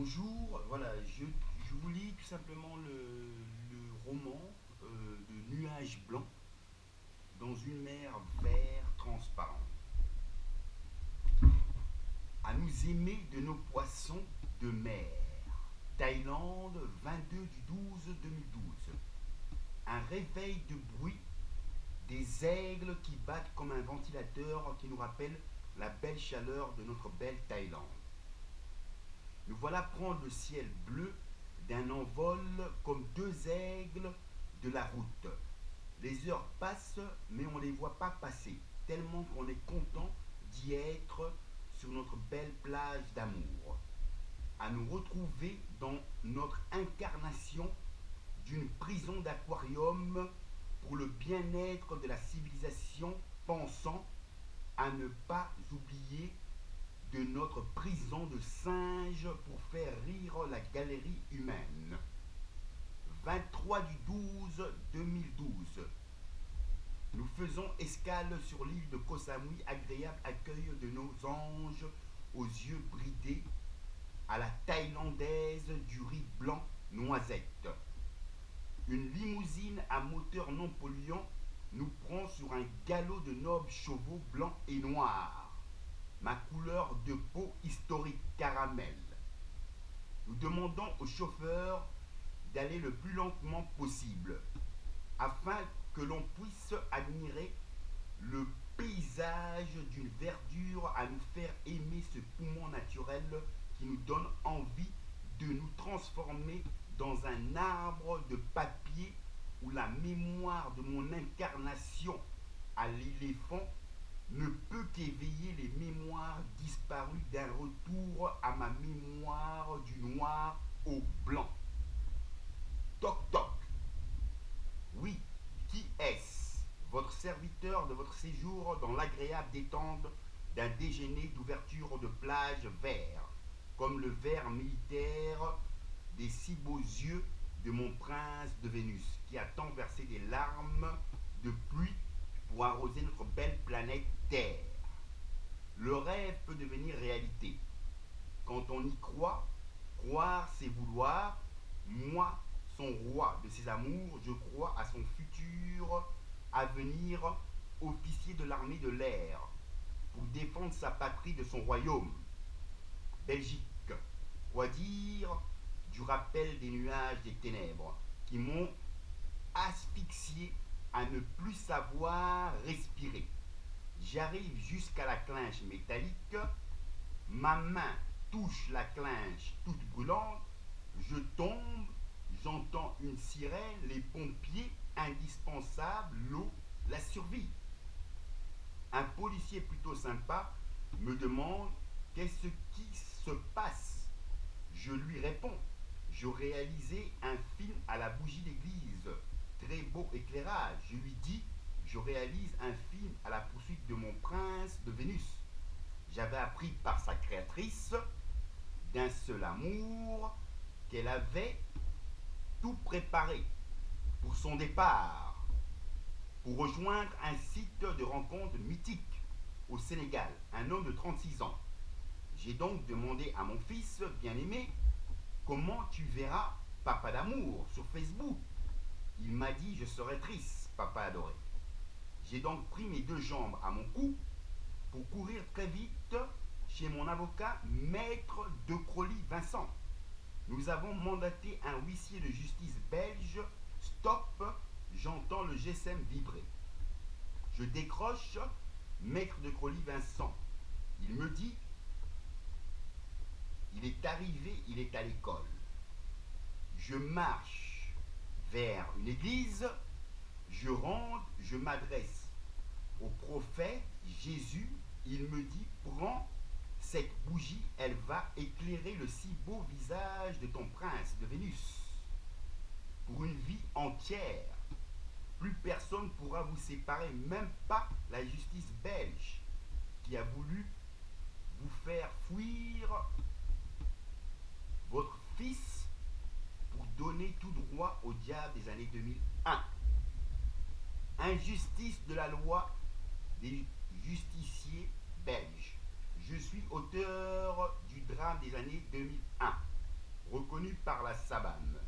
Bonjour, voilà, je vous lis tout simplement le roman de Nuages blancs dans une mer vert transparente. À nous aimer de nos poissons de mer. Thaïlande, 22 du 12 2012. Un réveil de bruit, des aigles qui battent comme un ventilateur qui nous rappelle la belle chaleur de notre belle Thaïlande. Nous voilà prendre le ciel bleu d'un envol comme deux aigles de la route. Les heures passent, mais on ne les voit pas passer, tellement qu'on est content d'y être sur notre belle plage d'amour. À nous retrouver dans notre incarnation d'une prison d'aquarium pour le bien-être de la civilisation, pensant à ne pas oublier de notre prison de singes pour faire rire la galerie humaine. 23 du 12 2012. Nous faisons escale sur l'île de Koh Samui, agréable accueil de nos anges aux yeux bridés, à la thaïlandaise du riz blanc noisette. Une limousine à moteur non polluant nous prend sur un galop de nobles chevaux blancs et noirs. Ma couleur de peau historique caramel. Nous demandons au chauffeur d'aller le plus lentement possible afin que l'on puisse admirer le paysage d'une verdure à nous faire aimer ce poumon naturel qui nous donne envie de nous transformer dans un arbre de papier où la mémoire de mon incarnation à l'éléphant ne peut qu'éveiller les mémoires disparues d'un retour à ma mémoire du noir au blanc. Toc toc. Oui, qui est-ce? Votre serviteur de votre séjour dans l'agréable détente d'un déjeuner d'ouverture de plage vert, comme le vert militaire des si beaux yeux de mon prince de Vénus, qui a tant versé des larmes de pluie pour arroser notre belle planète Terre. Le rêve peut devenir réalité. Quand on y croit, croire c'est vouloir. Moi, son roi de ses amours, je crois à son futur avenir, officier de l'armée de l'air, pour défendre sa patrie de son royaume. Belgique, quoi dire du rappel des nuages des ténèbres qui m'ont asphyxié à ne plus savoir respirer. J'arrive jusqu'à la clinche métallique, ma main touche la clinche toute brûlante, je tombe, j'entends une sirène, les pompiers, indispensables, l'eau, la survie. Un policier plutôt sympa me demande qu'est-ce qui se passe. Je lui réponds, je réalisais un film à la bougie d'église, très beau éclairage. Je lui dis, je réalise un film à la poursuite de mon prince de Vénus. J'avais appris par sa créatrice d'un seul amour qu'elle avait tout préparé pour son départ, pour rejoindre un site de rencontre mythique au Sénégal, un homme de 36 ans. J'ai donc demandé à mon fils bien-aimé comment tu verras Papa d'amour sur Facebook. Il m'a dit je serai triste, papa adoré. J'ai donc pris mes deux jambes à mon cou pour courir très vite chez mon avocat, maître de Crolly Vincent. Nous avons mandaté un huissier de justice belge. Stop, j'entends le GSM vibrer. Je décroche, maître de Crolly Vincent. Il me dit, il est arrivé, il est à l'école. Je marche vers une église, je rentre, je m'adresse au prophète Jésus. Il me dit, prends cette bougie, elle va éclairer le si beau visage de ton prince de Vénus. Pour une vie entière, plus personne ne pourra vous séparer, même pas la justice belge qui a voulu vous faire fuir votre fils pour donner tout droit au diable des années 2001. Injustice de la loi des justiciers belges. Je suis auteur du drame des années 2001. reconnu par la SABAM.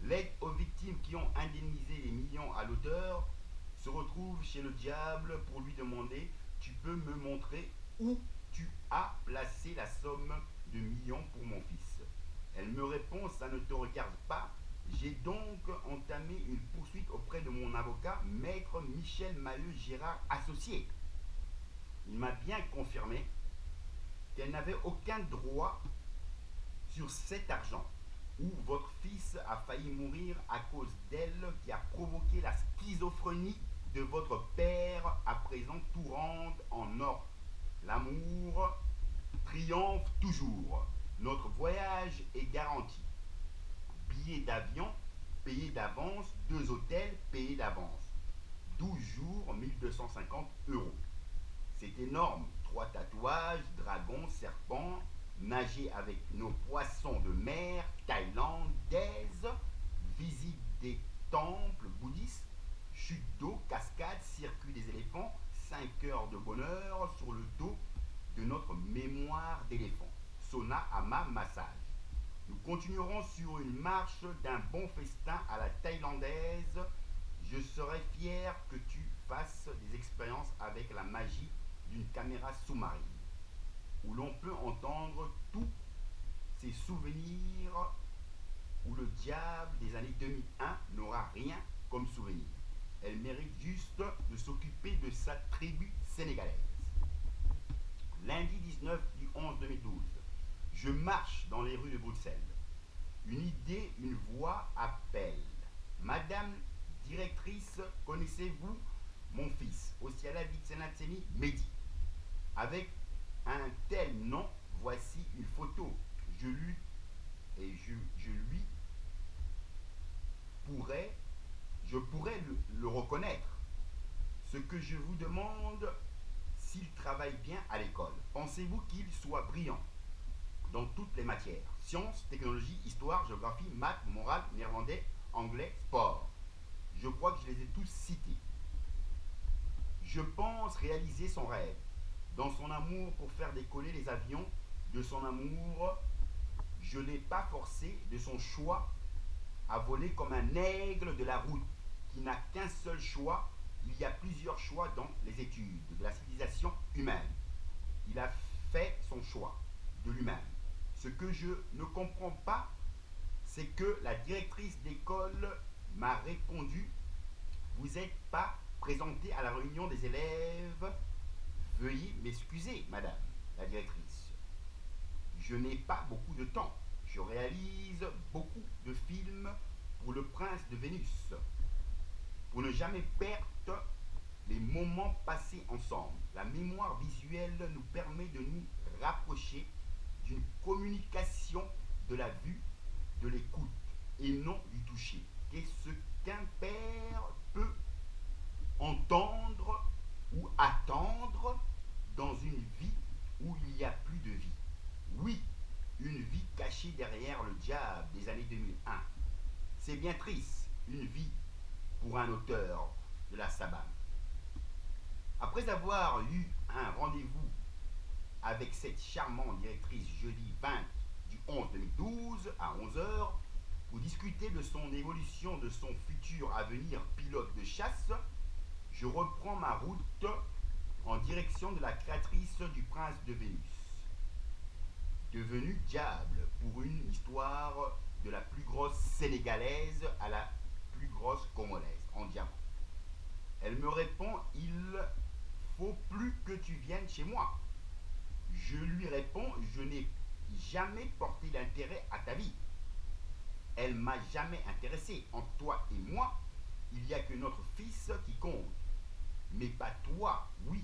L'aide aux victimes qui ont indemnisé les millions à l'auteur se retrouve chez le diable pour lui demander: tu peux me montrer où tu as placé la somme de millions pour mon fils? Elle me répond: ça ne te regarde pas. J'ai donc entamé une poursuite auprès de mon avocat, maître Michel Maheu-Gérard associé. Il m'a bien confirmé qu'elle n'avait aucun droit sur cet argent, où votre fils a failli mourir à cause d'elle, qui a provoqué la schizophrénie de votre père, à présent tout rentre en ordre. L'amour triomphe toujours. Notre voyage est garanti. Billets d'avion payés d'avance, 2 hôtels payés d'avance. 12 jours, 1250 euros. C'est énorme. 3 tatouages, dragons, serpents, nager avec nos poissons de mer thaïlandaises, visite des temples bouddhistes, chute d'eau, cascade, circuit des éléphants, 5 heures de bonheur sur le dos de notre mémoire d'éléphant, sauna, hammam, massage. Nous continuerons sur une marche d'un bon festin à la thaïlandaise. Je serai fier que tu fasses des expériences avec la magie d'une caméra sous-marine, où l'on peut entendre tous ces souvenirs, où le diable des années 2001 n'aura rien comme souvenir. Elle mérite juste de s'occuper de sa tribu sénégalaise. Lundi 19 du 11 2012, je marche dans les rues de Bruxelles. Une idée, une voix appelle. Madame directrice, connaissez-vous mon fils, Osiala Vitsenatseni Mehdi? Avec un tel nom, voici une photo. Je lui je pourrais le reconnaître. Ce que je vous demande, s'il travaille bien à l'école, pensez-vous qu'il soit brillant dans toutes les matières? Sciences, technologie, histoire, géographie, maths, morale, néerlandais, anglais, sport. Je crois que je les ai tous cités. Je pense réaliser son rêve. Dans son amour pour faire décoller les avions, de son amour, je ne l'ai pas forcé, de son choix à voler comme un aigle de la route, qui n'a qu'un seul choix. Il y a plusieurs choix dans les études de la civilisation humaine. Il a fait son choix de lui-même. Ce que je ne comprends pas, c'est que la directrice d'école m'a répondu: vous n'êtes pas présenté à la réunion des élèves. Veuillez m'excuser, madame la directrice. Je n'ai pas beaucoup de temps. Je réalise beaucoup de films pour le prince de Vénus, pour ne jamais perdre les moments passés ensemble. La mémoire visuelle nous permet de nous rapprocher d'une communication de la vue, de l'écoute, et non du toucher. Qu'est-ce qu'un père peut entendre ou attendre dans une vie où il n'y a plus de vie? Oui, une vie cachée derrière le diable des années 2001. C'est bien triste, une vie pour un auteur de la SABAM. Après avoir eu un rendez-vous avec cette charmante directrice jeudi 20 du 11 2012 à 11h pour discuter de son évolution, de son futur avenir pilote de chasse, je reprends ma route en direction de la créatrice du prince de Vénus, devenu diable pour une histoire de la plus grosse sénégalaise à la plus grosse congolaise en diamant. Elle me répond: il faut plus que tu viennes chez moi. Je lui réponds: je n'ai jamais porté d'intérêt à ta vie. Elle m'a jamais intéressé. Entre toi et moi, il n'y a que notre fils qui compte. Mais pas toi, oui,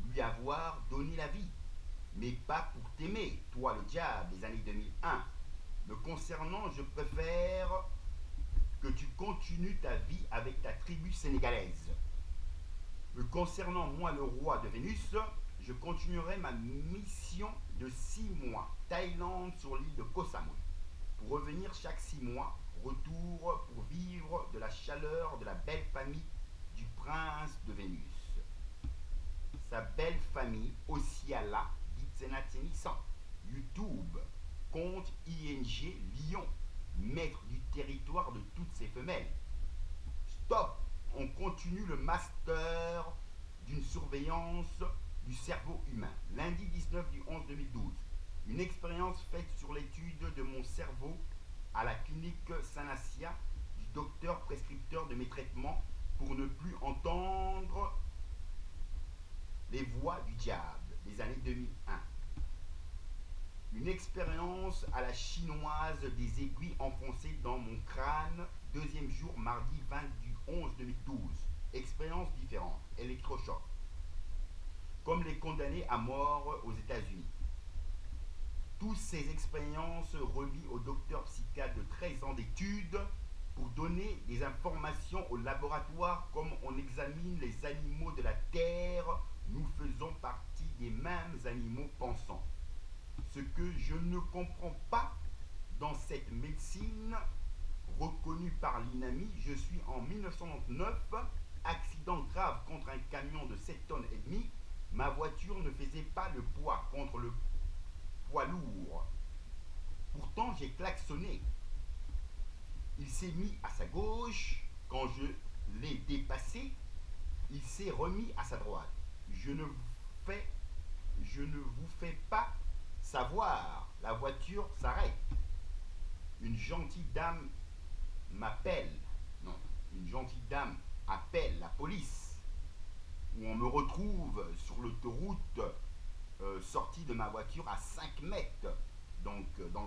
lui avoir donné la vie, mais pas pour t'aimer, toi le diable des années 2001. Me concernant, je préfère que tu continues ta vie avec ta tribu sénégalaise. Me concernant, moi le roi de Vénus, je continuerai ma mission de 6 mois, Thaïlande sur l'île de Koh Samui, pour revenir chaque 6 mois, retour pour vivre de la chaleur de la belle famille du prince de Vénus. Sa belle famille, Osiala Vitsenatseni, YouTube, compte ING Lyon, maître du territoire de toutes ces femelles. Stop, on continue le master d'une surveillance du cerveau humain. Lundi 19 du 11 2012. Une expérience faite sur l'étude de mon cerveau à la clinique Sanacia du docteur prescripteur de mes traitements pour ne plus entendre les voix du diable des années 2001. Une expérience à la chinoise des aiguilles enfoncées dans mon crâne, deuxième jour, mardi 20 du 11 2012. Expérience différente, électrochoc. Comme les condamnés à mort aux États-Unis. Toutes ces expériences relient au docteur psychiatre de 13 ans d'études pour donner des informations au laboratoire comme on examine les animaux de la Terre. Nous faisons partie des mêmes animaux pensants. Ce que je ne comprends pas dans cette médecine reconnue par l'INAMI, je suis en 1999, accident grave contre un camion de 7 tonnes et demie, ma voiture ne faisait pas le poids contre le poids lourd. Pourtant, j'ai klaxonné. Il s'est mis à sa gauche. Quand je l'ai dépassé, il s'est remis à sa droite. Je ne vous fais pas savoir. La voiture s'arrête. Une gentille dame m'appelle. Non, une gentille dame appelle la police. Où on me retrouve sur l'autoroute sorti de ma voiture à 5 mètres. Donc, dans